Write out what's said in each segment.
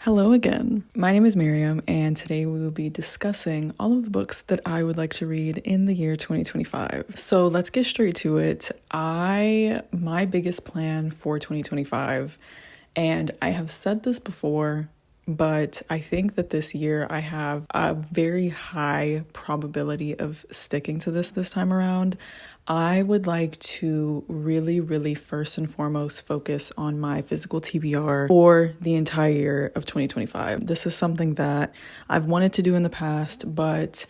Hello again. My name is Miriam, and today we will be discussing all of the books that I would like to read in the year 2025. So let's get straight to it. My biggest plan for 2025, and I have said this before, but I think that this year I have a very high probability of sticking to this time around. I would like to really first and foremost focus on my physical TBR for the entire year of 2025. This is something that I've wanted to do in the past, but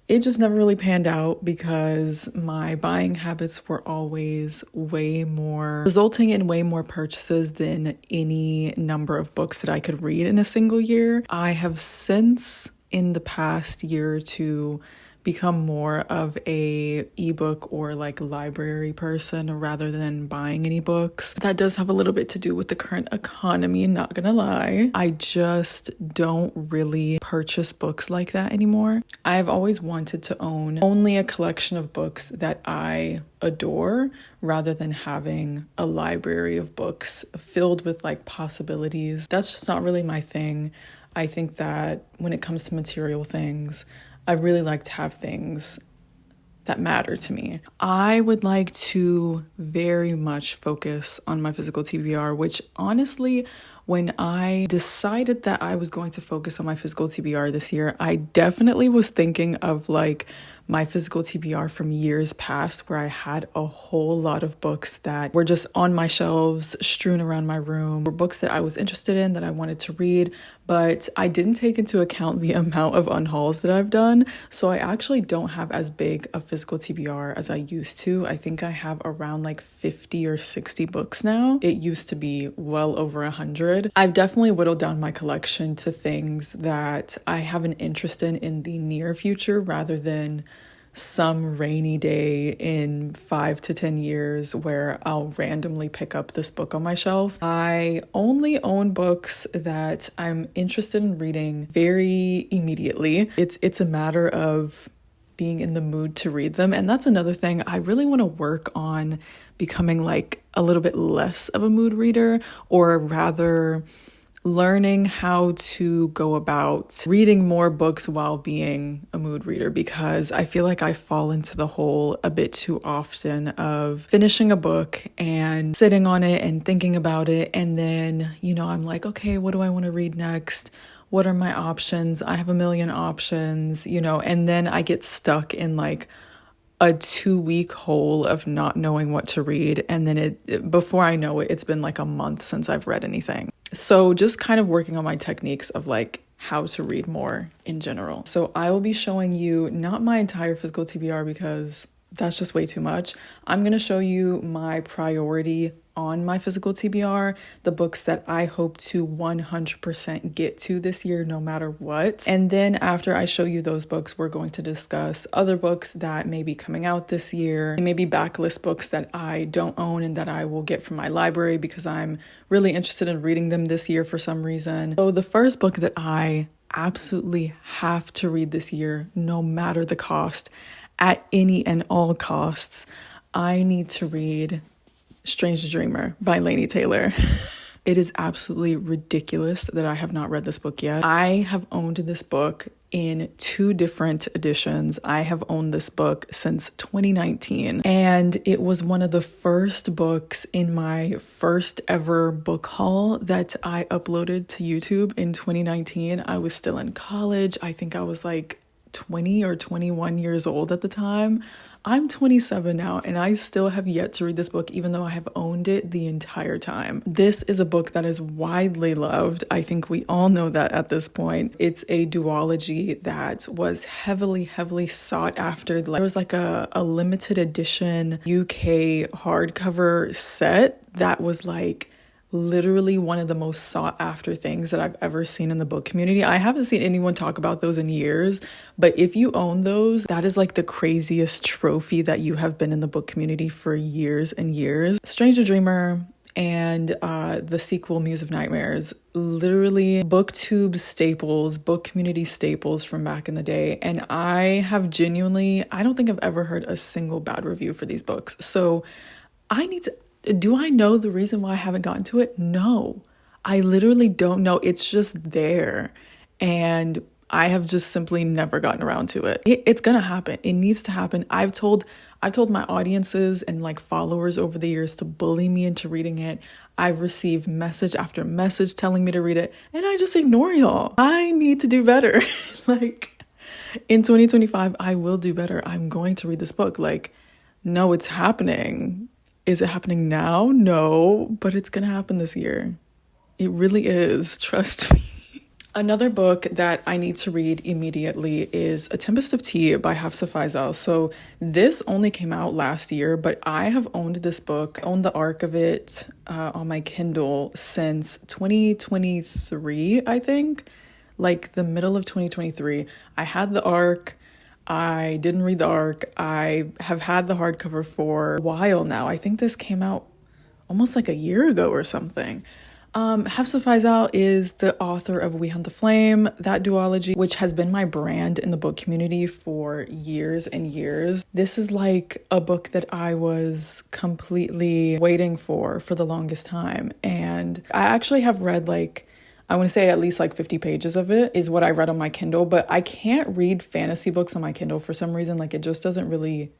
it just never really panned out because my buying habits were always resulting in way more purchases than any number of books that I could read in a single year. I have since, in the past year or two, become more of a ebook or like library person rather than buying any books. That does have a little bit to do with the current economy, not gonna lie. I just don't really purchase books like that anymore. I've always wanted to own only a collection of books that I adore rather than having a library of books filled with like possibilities. That's just not really my thing. I think that when it comes to material things, I really like to have things that matter to me. I would like to very much focus on my physical TBR, which honestly, when I decided that I was going to focus on my physical TBR this year, I definitely was thinking of like my physical TBR from years past where I had a whole lot of books that were just on my shelves, strewn around my room, were books that I was interested in, that I wanted to read, but I didn't take into account the amount of unhauls that I've done. So I actually don't have as big a physical TBR as I used to. I think I have around like 50 or 60 books now. It used to be well over 100. I've definitely whittled down my collection to things that I have an interest in the near future rather than some rainy day in 5 to 10 years where I'll randomly pick up this book on my shelf. I only own books that I'm interested in reading very immediately. It's a matter of being in the mood to read them. And that's another thing. I really want to work on becoming like a little bit less of a mood reader, or rather learning how to go about reading more books while being a mood reader, because I feel like I fall into the hole a bit too often of finishing a book and sitting on it and thinking about it. And then, I'm like, okay, what do I want to read next? What are my options? I have a million options, and then I get stuck in like a 2-week hole of not knowing what to read. And then before I know it, it's been like a month since I've read anything. So just kind of working on my techniques of like how to read more in general. So I will be showing you not my entire physical TBR because that's just way too much. I'm going to show you my priority on my physical TBR, the books that I hope to 100% get to this year no matter what. And then after I show you those books, we're going to discuss other books that may be coming out this year, and maybe backlist books that I don't own and that I will get from my library because I'm really interested in reading them this year for some reason. So the first book that I absolutely have to read this year, no matter the cost, at any and all costs, I need to read Strange Dreamer by Laini Taylor. It is absolutely ridiculous that I have not read this book yet. I have owned this book in 2 different editions. I have owned this book since 2019, and it was one of the first books in my first ever book haul that I uploaded to YouTube in 2019. I was still in college. I think I was like 20 or 21 years old at the time. I'm 27 now, and I still have yet to read this book, even though I have owned it the entire time. This is a book that is widely loved. I think we all know that at this point. It's a duology that was heavily sought after. There was like a limited edition UK hardcover set that was like literally one of the most sought after things that I've ever seen in the book community. I haven't seen anyone talk about those in years, but if you own those, that is like the craziest trophy that you have been in the book community for years and years. Stranger Dreamer and the sequel Muse of Nightmares, literally booktube staples, book community staples from back in the day. And I don't think I've ever heard a single bad review for these books. So do I know the reason why I haven't gotten to it? No. I literally don't know. It's just there. And I have just simply never gotten around to it. It's gonna happen. It needs to happen. I've told my audiences and like followers over the years to bully me into reading it. I've received message after message telling me to read it, and I just ignore y'all. I need to do better. Like in 2025, I will do better. I'm going to read this book. Like, no, it's happening. Is it happening now? No, but it's gonna happen this year. It really is. Trust me. Another book that I need to read immediately is A Tempest of Tea by Hafsa Faizal. So this only came out last year, but I have owned this book. I owned the arc of it on my Kindle since 2023, I think. Like the middle of 2023. I had the arc. I didn't read the arc. I have had the hardcover for a while now. I think this came out almost like a year ago or something. Hafsa Faizal is the author of We Hunt the Flame, that duology, which has been my brand in the book community for years and years. This is like a book that I was completely waiting for the longest time. And I actually have read I want to say at least like 50 pages of it is what I read on my Kindle, but I can't read fantasy books on my Kindle for some reason. Like it just doesn't really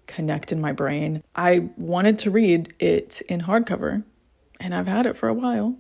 connect in my brain. I wanted to read it in hardcover and I've had it for a while.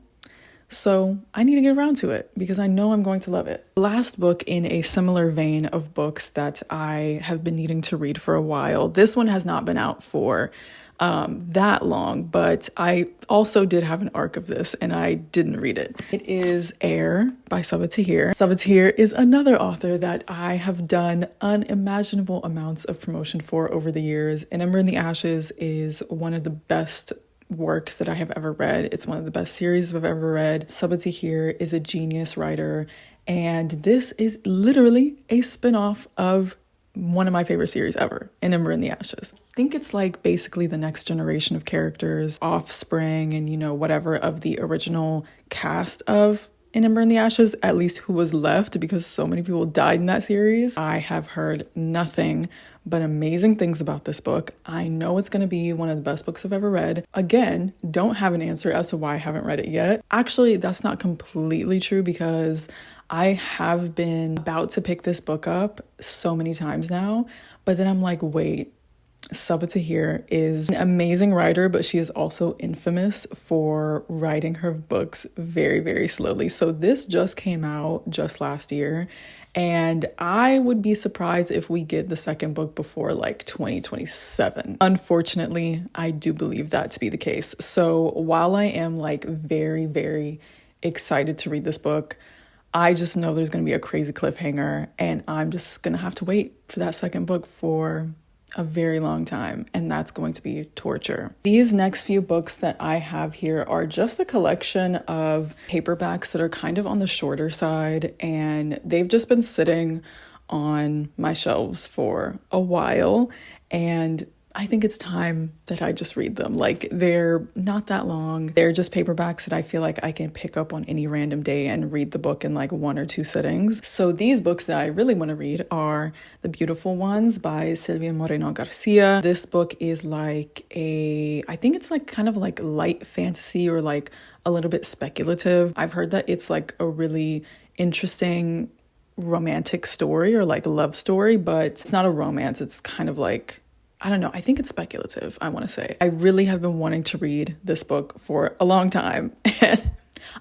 So I need to get around to it because I know I'm going to love it. Last book in a similar vein of books that I have been needing to read for a while. This one has not been out for that long, but I also did have an arc of this and I didn't read it. It is Air by Sabaa Tahir. Sabaa Tahir is another author that I have done unimaginable amounts of promotion for over the years. And Ember in the Ashes is one of the best works that I have ever read. It's one of the best series I've ever read. Sabaa Tahir is a genius writer, and this is literally a spin-off of one of my favorite series ever, An Ember in the Ashes. I think it's like basically the next generation of characters, offspring and whatever of the original cast of An Ember in the Ashes, at least who was left because so many people died in that series. I have heard nothing but amazing things about this book. I know it's going to be one of the best books I've ever read. Again, don't have an answer as to why I haven't read it yet. Actually, that's not completely true because I have been about to pick this book up so many times now, but then I'm like, wait, Sabaa Tahir is an amazing writer, but she is also infamous for writing her books very, very slowly. So this just came out just last year, and I would be surprised if we get the second book before like 2027. Unfortunately, I do believe that to be the case. So while I am like very, very excited to read this book, I just know there's going to be a crazy cliffhanger, and I'm just going to have to wait for that second book for a very long time, and that's going to be torture. These next few books that I have here are just a collection of paperbacks that are kind of on the shorter side, and they've just been sitting on my shelves for a while, and I think it's time that I just read them. Like, they're not that long. They're just paperbacks that I feel like I can pick up on any random day and read the book in like 1 or 2 sittings. So these books that I really want to read are The Beautiful Ones by Silvia Moreno Garcia. This book is like I think it's like kind of like light fantasy or like a little bit speculative. I've heard that it's like a really interesting romantic story or like a love story, but it's not a romance. It's kind of like, I don't know. I think it's speculative, I want to say. I really have been wanting to read this book for a long time. And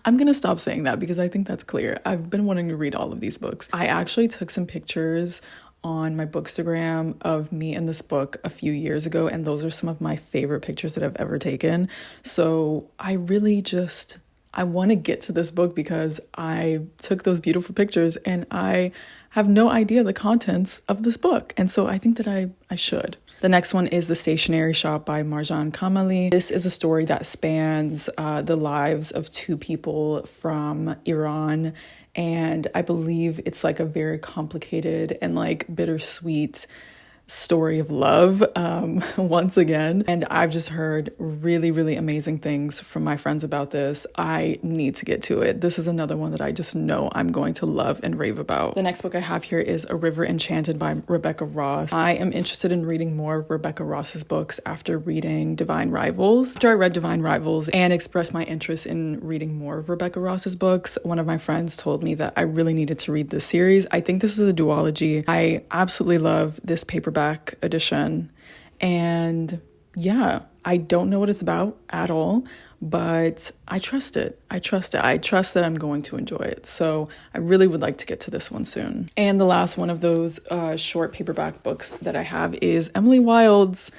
I'm going to stop saying that because I think that's clear. I've been wanting to read all of these books. I actually took some pictures on my Bookstagram of me and this book a few years ago, and those are some of my favorite pictures that I've ever taken. So I want to get to this book because I took those beautiful pictures and I have no idea the contents of this book. And so I think that I should. The next one is The Stationery Shop by Marjan Kamali. This is a story that spans the lives of 2 people from Iran. And I believe it's like a very complicated and like bittersweet story of love once again. And I've just heard really, really amazing things from my friends about this. I need to get to it. This is another one that I just know I'm going to love and rave about. The next book I have here is A River Enchanted by Rebecca Ross. I am interested in reading more of Rebecca Ross's books after reading Divine Rivals. After I read Divine Rivals and expressed my interest in reading more of Rebecca Ross's books, one of my friends told me that I really needed to read this series. I think this is a duology. I absolutely love this paperback edition, and yeah, I don't know what it's about at all, but I trust it. I trust that I'm going to enjoy it. So I really would like to get to this one soon. And the last one of those short paperback books that I have is Emily Wilde's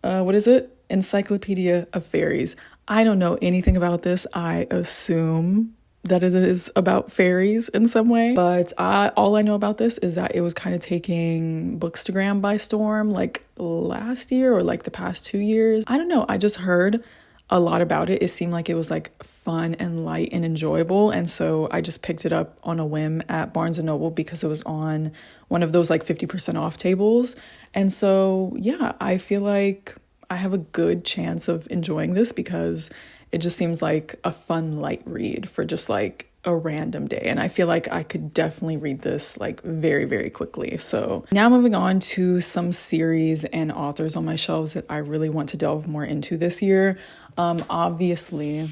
Encyclopedia of Fairies. I don't know anything about this. I assume that it is about fairies in some way, but all I know about this is that it was kind of taking Bookstagram by storm like last year or like the past 2 years. I don't know, I just heard a lot about it. It seemed like it was like fun and light and enjoyable, and so I just picked it up on a whim at Barnes & Noble because it was on one of those like 50% off tables. And so yeah, I feel like I have a good chance of enjoying this because it just seems like a fun light read for just like a random day. And I feel like I could definitely read this like very, very quickly. So now moving on to some series and authors on my shelves that I really want to delve more into this year. Obviously,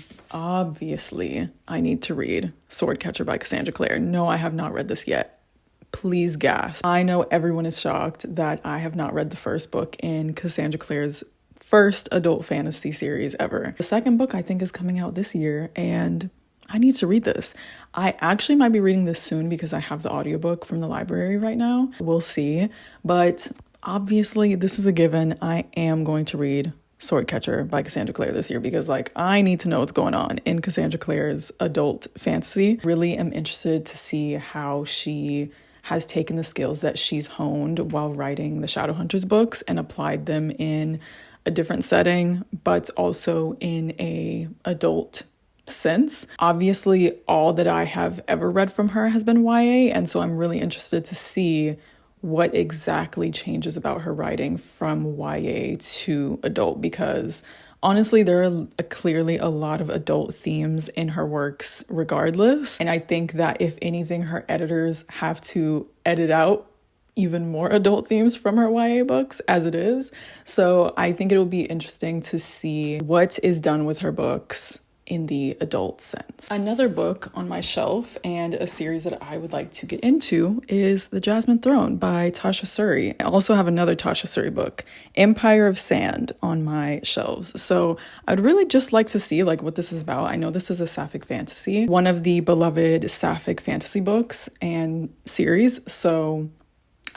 I need to read Swordcatcher by Cassandra Clare. No, I have not read this yet. Please gasp. I know everyone is shocked that I have not read the first book in Cassandra Clare's first adult fantasy series ever. The second book I think is coming out this year, and I need to read this. I actually might be reading this soon because I have the audiobook from the library right now. We'll see. But obviously this is a given. I am going to read Swordcatcher by Cassandra Clare this year because like I need to know what's going on in Cassandra Clare's adult fantasy. Really am interested to see how she has taken the skills that she's honed while writing the Shadowhunters books and applied them in a different setting, but also in a adult sense. Obviously, all that I have ever read from her has been YA, and so I'm really interested to see what exactly changes about her writing from YA to adult, because honestly, there are clearly a lot of adult themes in her works regardless. And I think that if anything, her editors have to edit out even more adult themes from her YA books as it is. So I think it'll be interesting to see what is done with her books in the adult sense. Another book on my shelf and a series that I would like to get into is The Jasmine Throne by Tasha Suri. I also have another Tasha Suri book, Empire of Sand, on my shelves. So I'd really just like to see like what this is about. I know this is a sapphic fantasy, one of the beloved sapphic fantasy books and series. So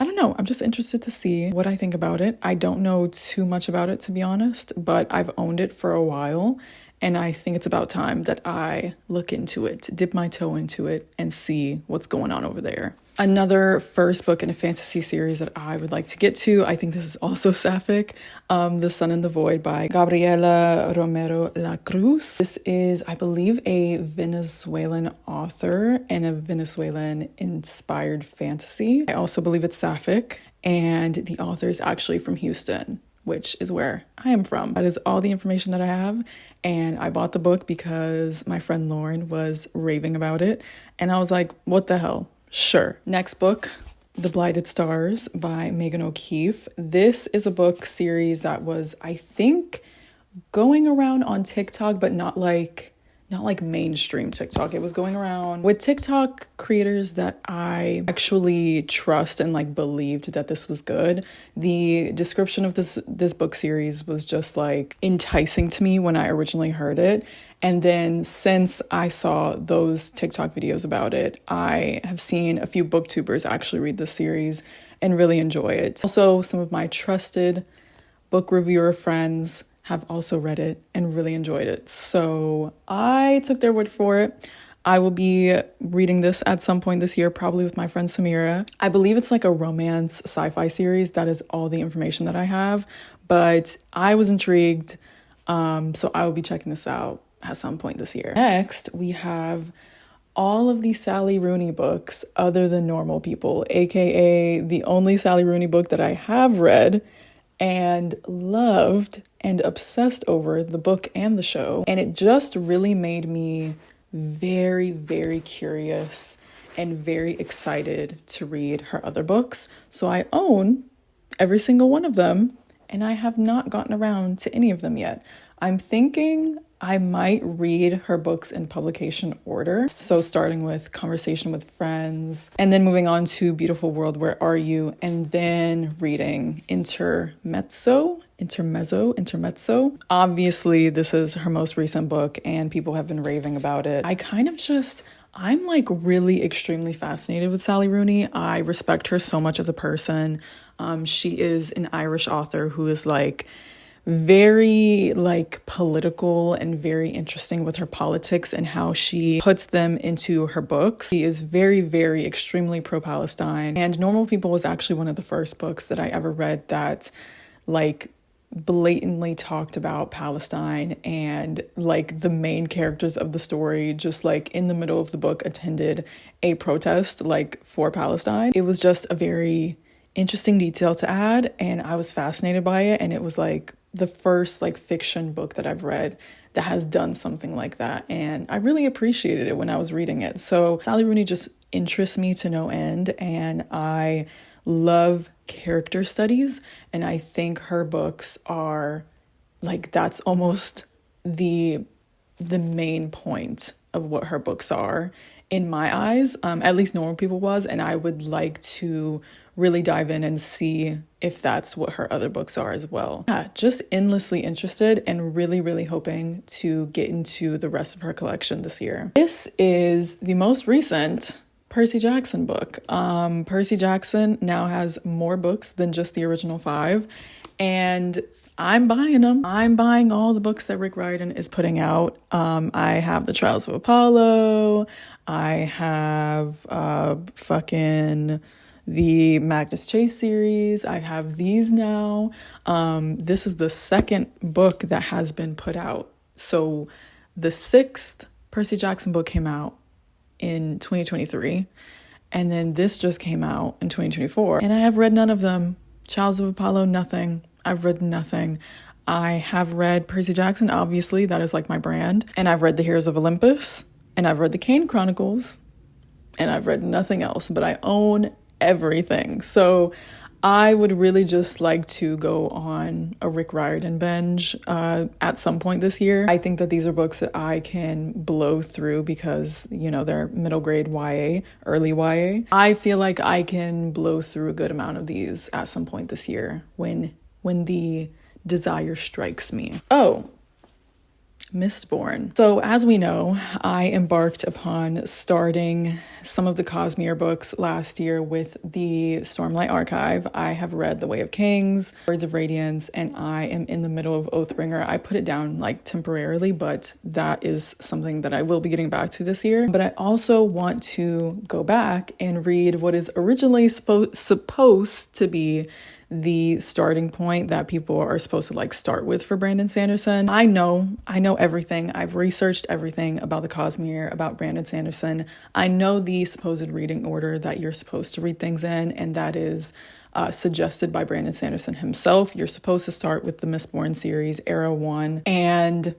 I don't know. I'm just interested to see what I think about it. I don't know too much about it, to be honest, but I've owned it for a while. And I think it's about time that I look into it, dip my toe into it, and see what's going on over there. Another first book in a fantasy series that I would like to get to, I think this is also sapphic, The Sun and the Void by Gabriela Romero La Cruz. This is, I believe, a Venezuelan author and a Venezuelan-inspired fantasy. I also believe it's sapphic, and the author is actually from Houston, which is where I am from. That is all the information that I have. And I bought the book because my friend Lauren was raving about it. And I was like, what the hell? Sure. Next book, The Blighted Stars by Megan O'Keefe. This is a book series that was, I think, going around on TikTok, but not like mainstream TikTok. It was going around with TikTok creators that I actually trust and like believed that this was good. The description of this book series was just like enticing to me when I originally heard it. And then since I saw those TikTok videos about it, I have seen a few booktubers actually read this series and really enjoy it. Also, some of my trusted book reviewer friends have also read it and really enjoyed it. So I took their word for it. I will be reading this at some point this year, probably with my friend Samira. I believe it's like a romance sci-fi series. That is all the information that I have, but I was intrigued. So I will be checking this out at some point this year. Next, we have all of the Sally Rooney books other than Normal People, aka the only Sally Rooney book that I have read and loved and obsessed over, the book and the show. And it just really made me very, very curious and very excited to read her other books. So I own every single one of them, and I have not gotten around to any of them yet. I'm thinking I might read her books in publication order. So starting with Conversation with Friends, and then moving on to Beautiful World, Where Are You? And then reading Intermezzo. Obviously, this is her most recent book and people have been raving about it. I'm like really extremely fascinated with Sally Rooney. I respect her so much as a person. She is an Irish author who is like very like political and very interesting with her politics and how she puts them into her books. She is very, very extremely pro-Palestine. And Normal People was actually one of the first books that I ever read that like blatantly talked about Palestine, and like the main characters of the story just like in the middle of the book attended a protest like for Palestine. It was just a very interesting detail to add, and I was fascinated by it, and it was like the first like fiction book that I've read that has done something like that, and I really appreciated it when I was reading it. So Sally Rooney just interests me to no end, and I love character studies, and I think her books are like, that's almost the main point of what her books are in my eyes. At least Normal People was, and I would like to really dive in and see if that's what her other books are as well. Yeah, just endlessly interested and really, really hoping to get into the rest of her collection this year. This is the most recent Percy Jackson book. Percy Jackson now has more books than just the original 5, and I'm buying them. I'm buying all the books that Rick Riordan is putting out. I have the Trials of Apollo. I have the Magnus Chase series. I have these now. This is the second book that has been put out. So the 6th Percy Jackson book came out in 2023, and then this just came out in 2024, and I have read none of them. Trials of Apollo, nothing. I've read nothing. I have read Percy Jackson, obviously, that is like my brand, and I've read The Heroes of Olympus, and I've read the Kane Chronicles, and I've read nothing else, but I own everything. So I would really just like to go on a Rick Riordan binge at some point this year. I think that these are books that I can blow through because, you know, they're middle grade YA, early YA. I feel like I can blow through a good amount of these at some point this year when the desire strikes me. Oh, Mistborn. So as we know, I embarked upon starting some of the Cosmere books last year with the Stormlight Archive. I have read The Way of Kings, Words of Radiance, and I am in the middle of Oathbringer. I put it down like temporarily, but that is something that I will be getting back to this year. But I also want to go back and read what is originally supposed to be the starting point that people are supposed to like start with for Brandon Sanderson. I know everything. I've researched everything about the Cosmere, about Brandon Sanderson. I know the supposed reading order that you're supposed to read things in, and that is suggested by Brandon Sanderson himself. You're supposed to start with the Mistborn series, Era 1, and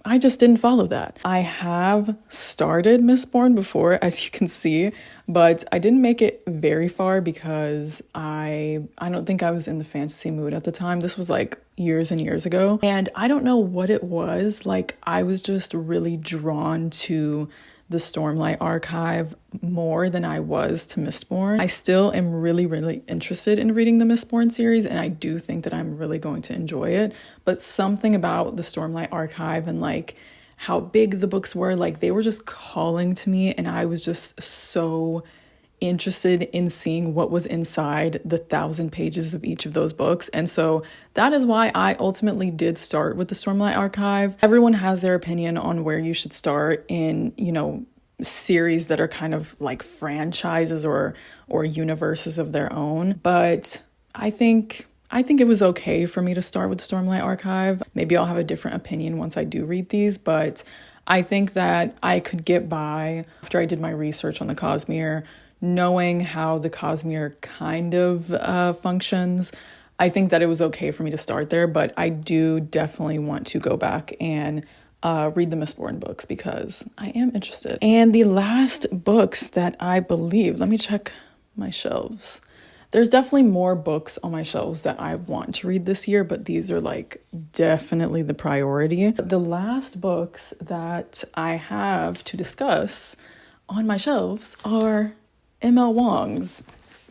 I just didn't follow that. I have started Mistborn before, as you can see, but I didn't make it very far because I don't think I was in the fantasy mood at the time. This was like years and years ago, and I don't know what it was. Like, I was just really drawn to the Stormlight Archive more than I was to Mistborn. I still am really, really interested in reading the Mistborn series, and I do think that I'm really going to enjoy it. But something about the Stormlight Archive and like how big the books were, like they were just calling to me, and I was just so interested in seeing what was inside the 1,000 pages of each of those books. And so that is why I ultimately did start with the Stormlight Archive. Everyone has their opinion on where you should start in, you know, series that are kind of like franchises or universes of their own. But I think it was okay for me to start with the Stormlight Archive. Maybe I'll have a different opinion once I do read these, but I think that I could get by after I did my research on the Cosmere, knowing how the Cosmere kind of functions. I think that it was okay for me to start there, but I do definitely want to go back and read the Mistborn books because I am interested. And the last books that I believe, let me check my shelves. There's definitely more books on my shelves that I want to read this year, but these are like definitely the priority. The last books that I have to discuss on my shelves are M.L. Wong's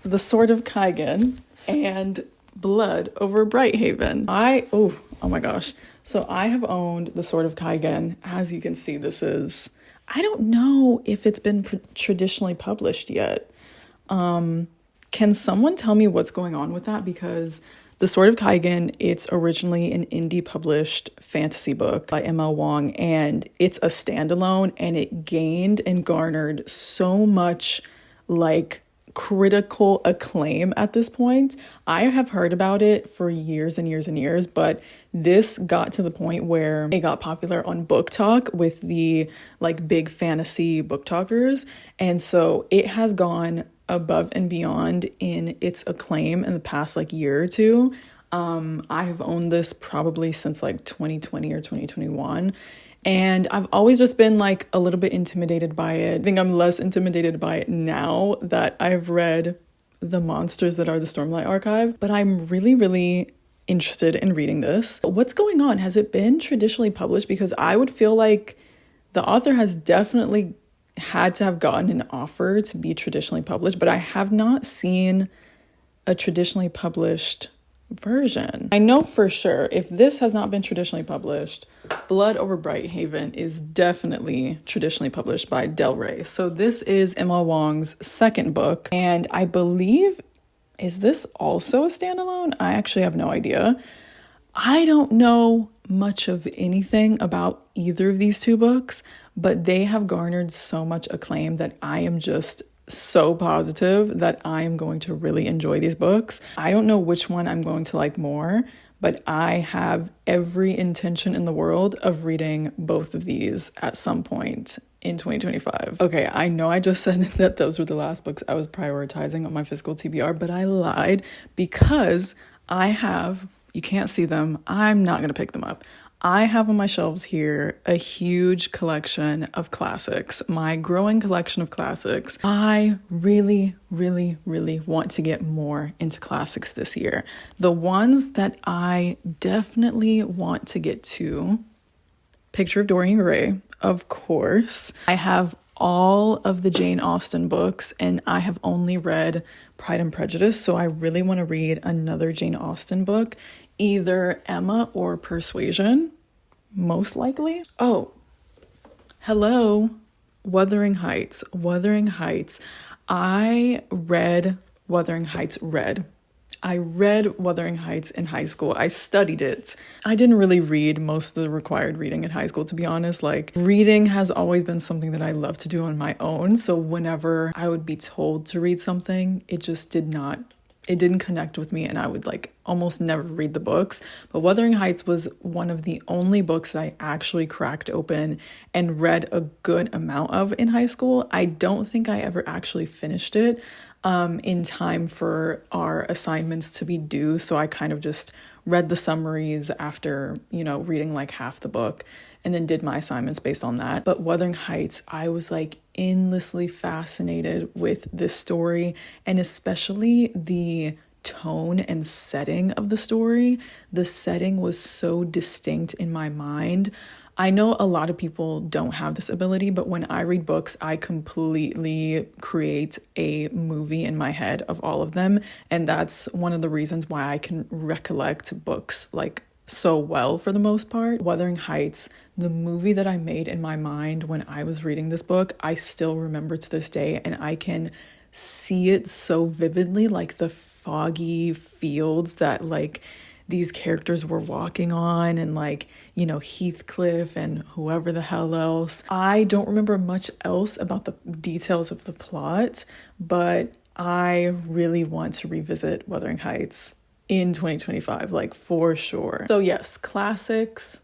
The Sword of Kaigen and Blood over Brighthaven. Oh my gosh. So I have owned The Sword of Kaigen. As you can see, I don't know if it's been traditionally published yet. Can someone tell me what's going on with that? Because The Sword of Kaigen, it's originally an indie published fantasy book by M.L. Wong, and it's a standalone, and it gained and garnered so much like critical acclaim at this point. I have heard about it for years and years and years, but this got to the point where it got popular on Book Talk with the like big fantasy book talkers. And so it has gone above and beyond in its acclaim in the past like year or two. I have owned this probably since like 2020 or 2021. And I've always just been like a little bit intimidated by it. I think I'm less intimidated by it now that I've read The Monsters That Are the Stormlight Archive. But I'm really, really interested in reading this. What's going on? Has it been traditionally published? Because I would feel like the author has definitely had to have gotten an offer to be traditionally published, but I have not seen a traditionally published version. I know for sure if this has not been traditionally published, Blood over Brighthaven is definitely traditionally published by Del Rey. So this is M.L. Wong's second book, and I believe, is this also a standalone? I actually have no idea. I don't know much of anything about either of these two books, but they have garnered so much acclaim that I am just so positive that I am going to really enjoy these books. I don't know which one I'm going to like more, but I have every intention in the world of reading both of these at some point in 2025. Okay, I know I just said that those were the last books I was prioritizing on my physical TBR, but I lied because I have, you can't see them, I'm not gonna pick them up. I have on my shelves here a huge collection of classics, my growing collection of classics. I really, really, really want to get more into classics this year. The ones that I definitely want to get to, Picture of Dorian Gray, of course. I have all of the Jane Austen books, and I have only read Pride and Prejudice, so I really want to read another Jane Austen book. Either Emma or Persuasion, most likely. Oh, hello, Wuthering Heights. Wuthering Heights. I read Wuthering Heights I read Wuthering Heights in high school. I studied it. I didn't really read most of the required reading in high school, to be honest. Like, reading has always been something that I love to do on my own. So whenever I would be told to read something, it didn't connect with me, and I would like almost never read the books. But Wuthering Heights was one of the only books that I actually cracked open and read a good amount of in high school. I don't think I ever actually finished it in time for our assignments to be due. So I kind of just read the summaries after, reading like half the book, and then did my assignments based on that. But Wuthering Heights, I was like endlessly fascinated with this story, and especially the tone and setting of the story. The setting was so distinct in my mind. I know a lot of people don't have this ability, but when I read books, I completely create a movie in my head of all of them. And that's one of the reasons why I can recollect books like so well for the most part. Wuthering Heights, the movie that I made in my mind when I was reading this book, I still remember to this day, and I can see it so vividly, like the foggy fields that like these characters were walking on, and like, Heathcliff and whoever the hell else. I don't remember much else about the details of the plot, but I really want to revisit Wuthering Heights in 2025, like for sure. So yes, classics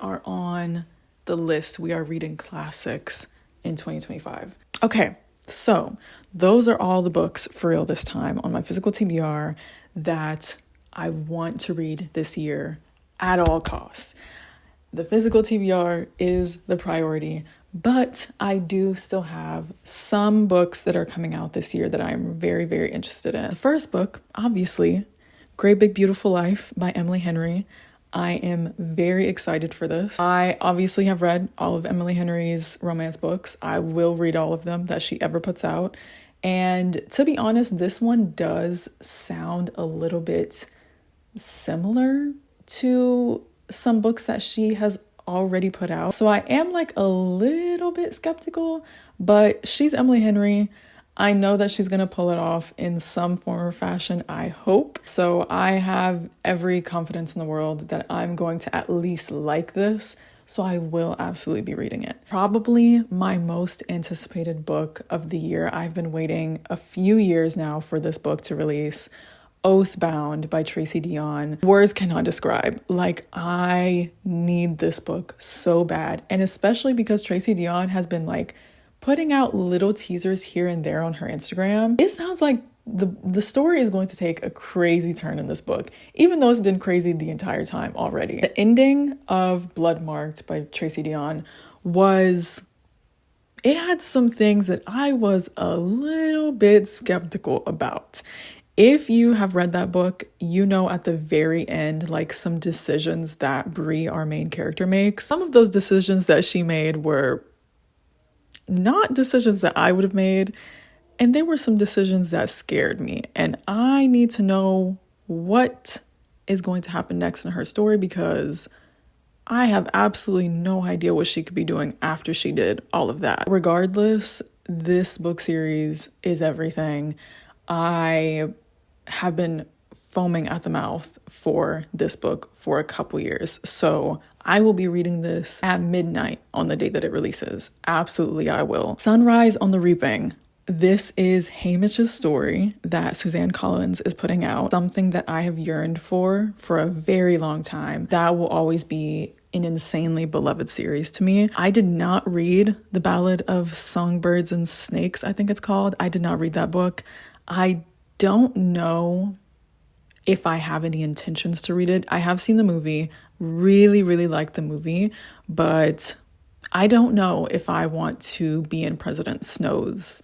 are on the list. We are reading classics in 2025. Okay, so those are all the books for real this time on my physical TBR that I want to read this year at all costs. The physical TBR is the priority, but I do still have some books that are coming out this year that I'm very, very interested in. The first book, obviously, Great Big Beautiful Life by Emily Henry. I am very excited for this. I obviously have read all of Emily Henry's romance books. I will read all of them that she ever puts out. And to be honest, this one does sound a little bit similar to some books that she has already put out. So I am like a little bit skeptical, but she's Emily Henry. I know that she's going to pull it off in some form or fashion, I hope. So I have every confidence in the world that I'm going to at least like this. So I will absolutely be reading it. Probably my most anticipated book of the year. I've been waiting a few years now for this book to release. Oathbound by Tracy Deonn. Words cannot describe. Like, I need this book so bad. And especially because Tracy Deonn has been like putting out little teasers here and there on her Instagram. It sounds like the story is going to take a crazy turn in this book, even though it's been crazy the entire time already. The ending of Bloodmarked by Tracy Deonn it had some things that I was a little bit skeptical about. If you have read that book, you know at the very end, like some decisions that Bree, our main character, makes. Some of those decisions that she made were not decisions that I would have made, and they were some decisions that scared me. And I need to know what is going to happen next in her story because I have absolutely no idea what she could be doing after she did all of that. Regardless, this book series is everything. I have been foaming at the mouth for this book for a couple years. So I will be reading this at midnight on the day that it releases. Absolutely, I will. Sunrise on the Reaping. This is Hamish's story that Suzanne Collins is putting out. Something that I have yearned for a very long time. That will always be an insanely beloved series to me. I did not read The Ballad of Songbirds and Snakes, I think it's called. I did not read that book. I don't know if I have any intentions to read it. I have seen the movie, really, really liked the movie, but I don't know if I want to be in President Snow's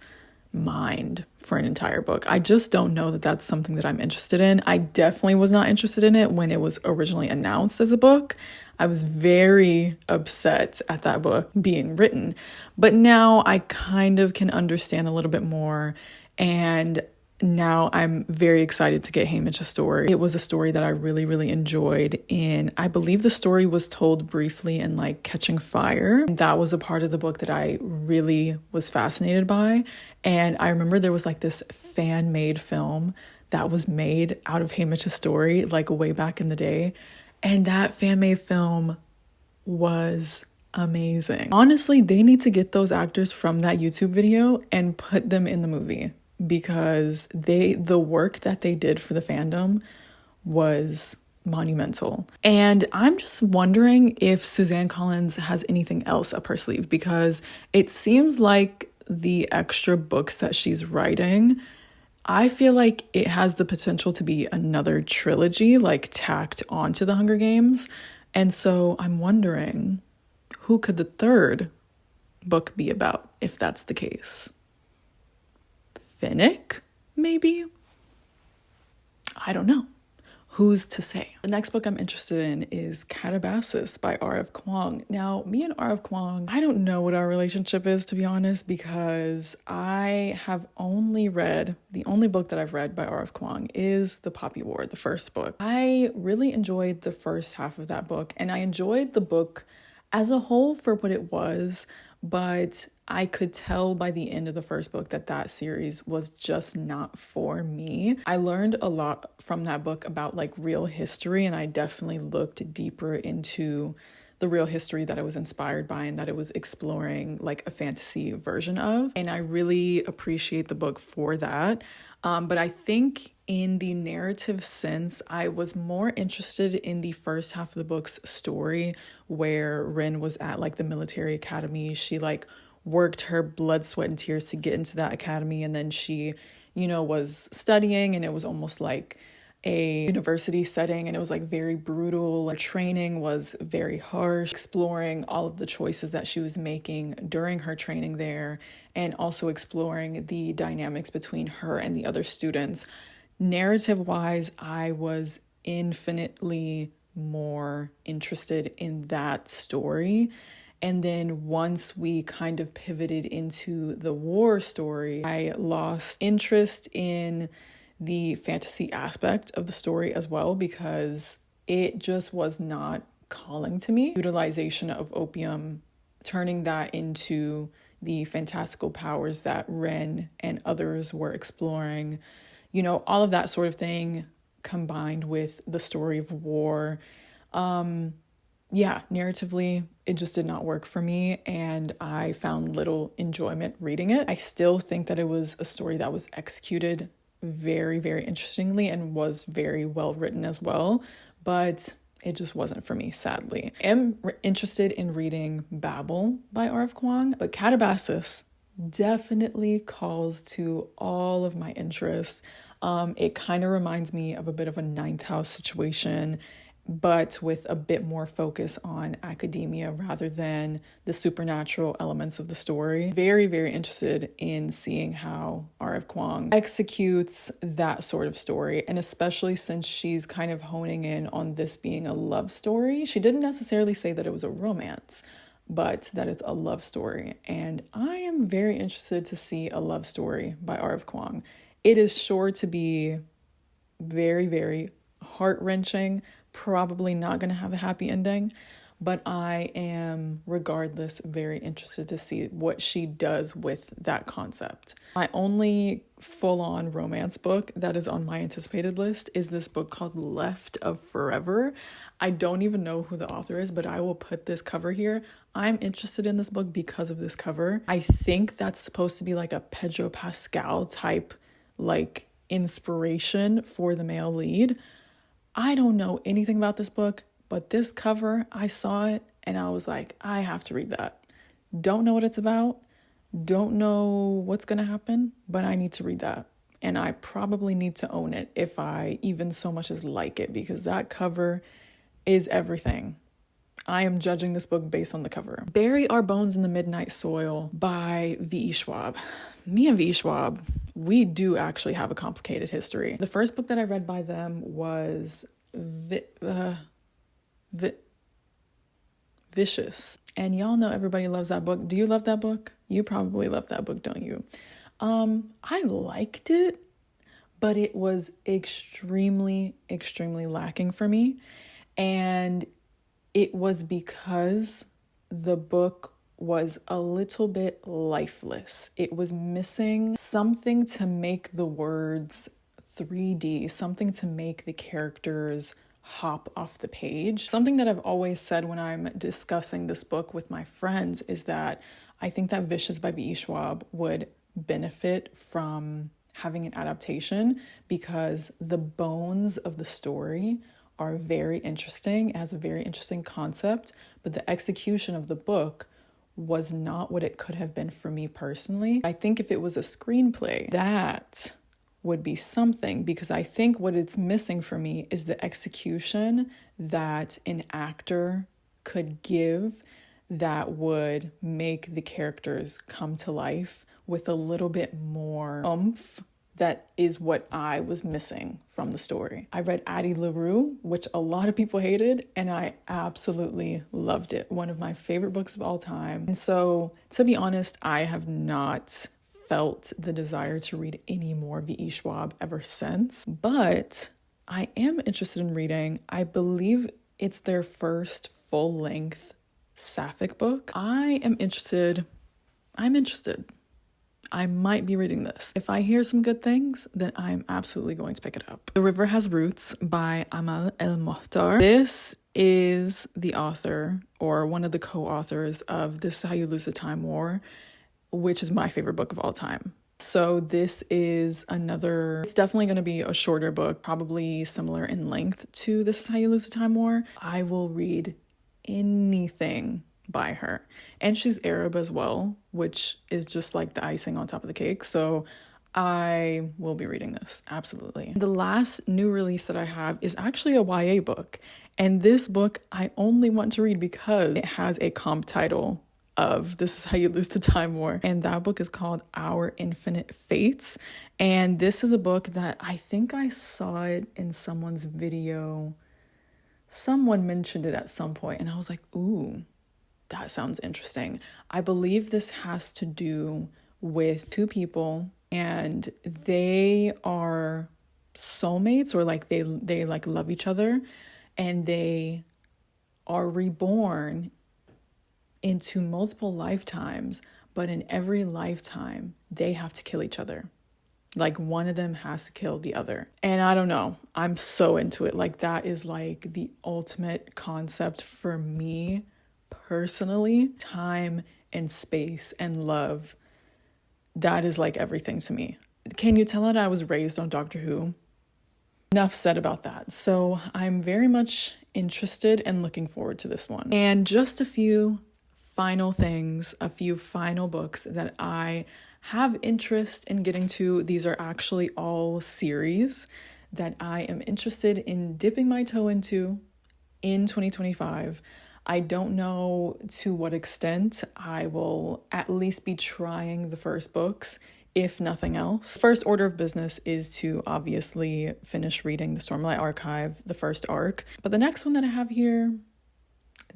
mind for an entire book. I just don't know that that's something that I'm interested in. I definitely was not interested in it when it was originally announced as a book. I was very upset at that book being written, but now I kind of can understand a little bit more, and now I'm very excited to get Hamish's story. It was a story that I really, really enjoyed I believe the story was told briefly in like Catching Fire. That was a part of the book that I really was fascinated by. And I remember there was like this fan-made film that was made out of Hamish's story like way back in the day. And that fan-made film was amazing. Honestly, they need to get those actors from that YouTube video and put them in the movie, because the work that they did for the fandom was monumental. And I'm just wondering if Suzanne Collins has anything else up her sleeve, because it seems like the extra books that she's writing, I feel like it has the potential to be another trilogy, like tacked onto the Hunger Games. And so I'm wondering, who could the third book be about if that's the case? Finnick, maybe? I don't know. Who's to say? The next book I'm interested in is Catabasis by R.F. Kuang. Now, me and R.F. Kuang, I don't know what our relationship is, to be honest, because I have the only book that I've read by R.F. Kuang is The Poppy War, the first book. I really enjoyed the first half of that book, and I enjoyed the book as a whole for what it was, but I could tell by the end of the first book that series was just not for me. I learned a lot from that book about like real history, and I definitely looked deeper into the real history that it was inspired by and that it was exploring like a fantasy version of. And I really appreciate the book for that. But I think in the narrative sense, I was more interested in the first half of the book's story where Rin was at like the military academy. She like worked her blood, sweat, and tears to get into that academy. And then she, was studying, and it was almost like a university setting, and it was like very brutal. Her training was very harsh, exploring all of the choices that she was making during her training there, and also exploring the dynamics between her and the other students. Narrative wise, I was infinitely more interested in that story. And then once we kind of pivoted into the war story, I lost interest in the fantasy aspect of the story as well, because it just was not calling to me. Utilization of opium, turning that into the fantastical powers that Ren and others were exploring, all of that sort of thing combined with the story of war. Narratively, it just did not work for me, and I found little enjoyment reading it. I still think that it was a story that was executed very, very interestingly and was very well written as well, but it just wasn't for me, sadly. I am interested in reading Babel by R.F. Kuang, but Calabasas definitely calls to all of my interests. It kind of reminds me of a bit of a ninth house situation, but with a bit more focus on academia rather than the supernatural elements of the story. Very, very interested in seeing how R.F. Kuang executes that sort of story, and especially since she's kind of honing in on this being a love story. She didn't necessarily say that it was a romance, but that it's a love story, and I am very interested to see a love story by R.F. Kuang. It is sure to be very, very heart-wrenching, probably not going to have a happy ending, but I am regardless very interested to see what she does with that concept. My only full-on romance book that is on my anticipated list is this book called Left of Forever. I don't even know who the author is, but I will put this cover here. I'm interested in this book because of this cover. I think that's supposed to be like a Pedro Pascal type like inspiration for the male lead. I don't know anything about this book, but this cover, I saw it and I was like, I have to read that. Don't know what it's about, don't know what's going to happen, but I need to read that. And I probably need to own it if I even so much as like it, because that cover is everything. I am judging this book based on the cover. Bury Our Bones in the Midnight Soil by V.E. Schwab. Me and V.E. Schwab, we do actually have a complicated history. The first book that I read by them was Vicious. And y'all know everybody loves that book. Do you love that book? You probably love that book, don't you? I liked it, but it was extremely, extremely lacking for me. And it was because the book was a little bit lifeless. It was missing something to make the words 3D, something to make the characters hop off the page. Something that I've always said when I'm discussing this book with my friends is that I think that Vicious by V.E. Schwab would benefit from having an adaptation, because the bones of the story are very interesting. It has a very interesting concept, but the execution of the book was not what it could have been for me personally. I think if it was a screenplay, that would be something, because I think what it's missing for me is the execution that an actor could give that would make the characters come to life with a little bit more oomph. That is what I was missing from the story. I read Addie LaRue, which a lot of people hated, and I absolutely loved it. One of my favorite books of all time. And so, to be honest, I have not felt the desire to read any more V.E. Schwab ever since. But I am interested in reading, I believe it's their first full-length sapphic book. I'm interested. I might be reading this. If I hear some good things, then I'm absolutely going to pick it up. The River Has Roots by Amal El Mohtar. This is the author, or one of the co-authors of This Is How You Lose the Time War, which is my favorite book of all time. So this is it's definitely going to be a shorter book, probably similar in length to This Is How You Lose the Time War. I will read anything by her. And she's Arab as well, which is just like the icing on top of the cake. So I will be reading this, absolutely. The last new release that I have is actually a YA book. And this book I only want to read because it has a comp title of This Is How You Lose the Time War. And that book is called Our Infinite Fates. And this is a book that I think I saw it in someone's video. Someone mentioned it at some point and I was like, ooh, that sounds interesting. I believe this has to do with two people and they are soulmates, or like they like love each other, and they are reborn into multiple lifetimes, but in every lifetime they have to kill each other. Like one of them has to kill the other. And I don't know, I'm so into it. Like that is like the ultimate concept for me personally. Time and space and love, that is like everything to me. Can you tell that I was raised on Doctor Who? Enough said about that. So I'm very much interested and looking forward to this one. And just a few final things, a few final books that I have interest in getting to. These are actually all series that I am interested in dipping my toe into in 2025. I don't know to what extent. I will at least be trying the first books, if nothing else. First order of business is to obviously finish reading the Stormlight Archive, the first arc. But the next one that I have here,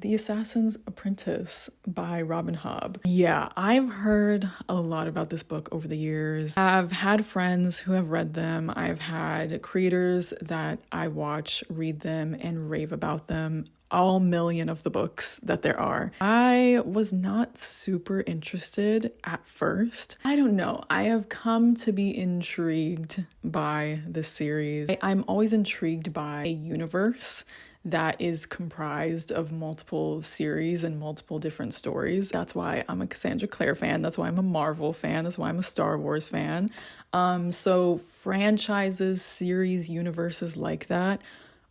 The Assassin's Apprentice by Robin Hobb. Yeah, I've heard a lot about this book over the years. I've had friends who have read them. I've had creators that I watch read them and rave about them. All million of the books that there are. I was not super interested at first. I don't know. I have come to be intrigued by this series. I'm always intrigued by a universe that is comprised of multiple series and multiple different stories. That's why I'm a Cassandra Clare fan. That's why I'm a Marvel fan. That's why I'm a Star Wars fan. So franchises, series, universes like that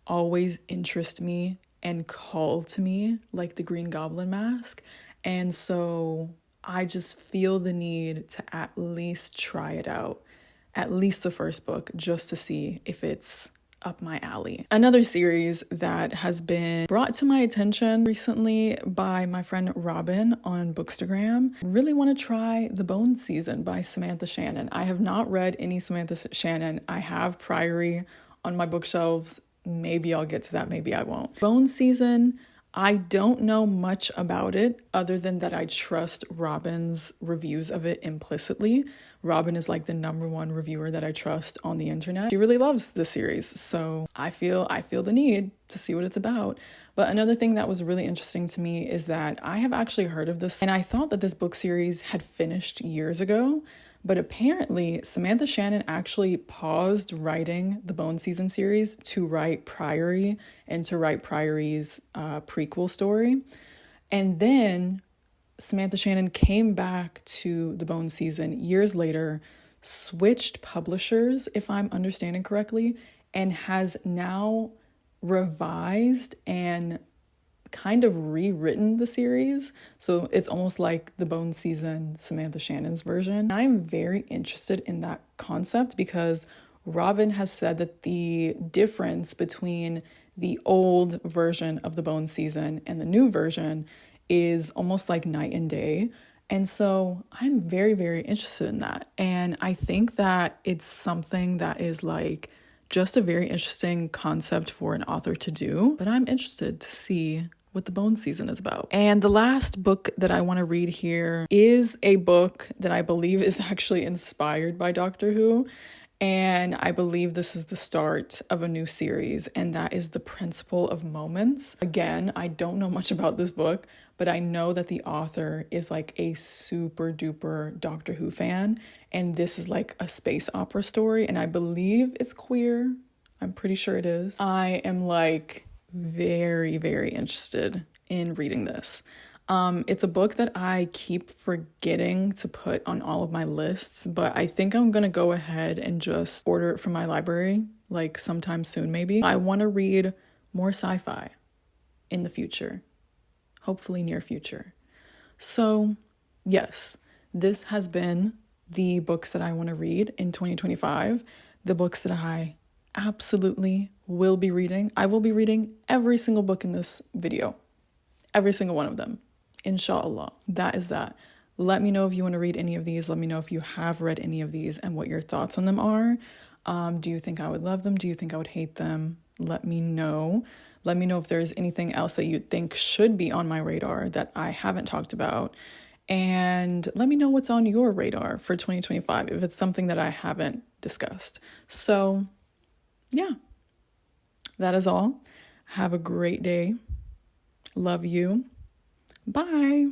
always interest me and call to me like the Green Goblin mask. And so I just feel the need to at least try it out, at least the first book, just to see if it's up my alley. Another series that has been brought to my attention recently by my friend Robin on Bookstagram. Really want to try The Bone Season by Samantha Shannon. I have not read any Samantha Shannon. I have Priory on my bookshelves. Maybe I'll get to that, maybe I won't. Bone Season, I don't know much about it other than that I trust Robin's reviews of it implicitly. Robin is like the #1 reviewer that I trust on the internet. She really loves the series, so I feel the need to see what it's about. But another thing that was really interesting to me is that I have actually heard of this, and I thought that this book series had finished years ago. But apparently, Samantha Shannon actually paused writing the Bone Season series to write Priory and to write Priory's prequel story. And then Samantha Shannon came back to the Bone Season years later, switched publishers, if I'm understanding correctly, and has now revised and kind of rewritten the series. So it's almost like the Bone Season, Samantha Shannon's version. I'm very interested in that concept because Robin has said that the difference between the old version of the Bone Season and the new version is almost like night and day. And so I'm very, very interested in that. And I think that it's something that is like just a very interesting concept for an author to do. But I'm interested to see what the Bone Season is about. And the last book that I want to read here is a book that I believe is actually inspired by Doctor Who. And I believe this is the start of a new series, and that is The Principle of Moments. Again, I don't know much about this book, but I know that the author is like a super duper Doctor Who fan, and this is like a space opera story, and I believe it's queer. I'm pretty sure it is. I am like very, very interested in reading this. It's a book that I keep forgetting to put on all of my lists, but I think I'm gonna go ahead and just order it from my library, like sometime soon maybe. I want to read more sci-fi in the future, hopefully near future. So yes, this has been the books that I want to read in 2025, the books that I absolutely will be reading. I will be reading every single book in this video, every single one of them. Inshallah. That is that. Let me know if you want to read any of these. Let me know if you have read any of these and what your thoughts on them are. Do you think I would love them? Do you think I would hate them? Let me know. Let me know if there's anything else that you think should be on my radar that I haven't talked about. And let me know what's on your radar for 2025 if it's something that I haven't discussed. So, yeah, that is all. Have a great day. Love you. Bye.